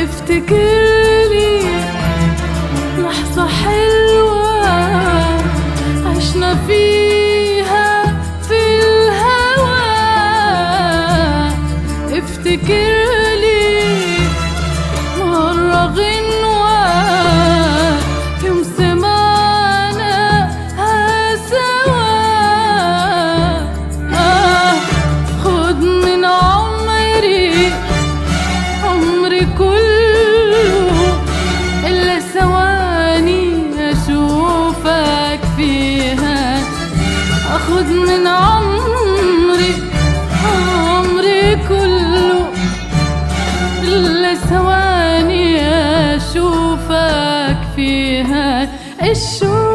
افتكرلي لحظة حلوة عشنا فيها في الهوى. افتكرلي مرة غنوة يوم سمعناها سوا. خد من عمري كله إلا ثواني أشوفك فيها. أخد من عمري كله إلا ثواني أشوفك فيها. الشوق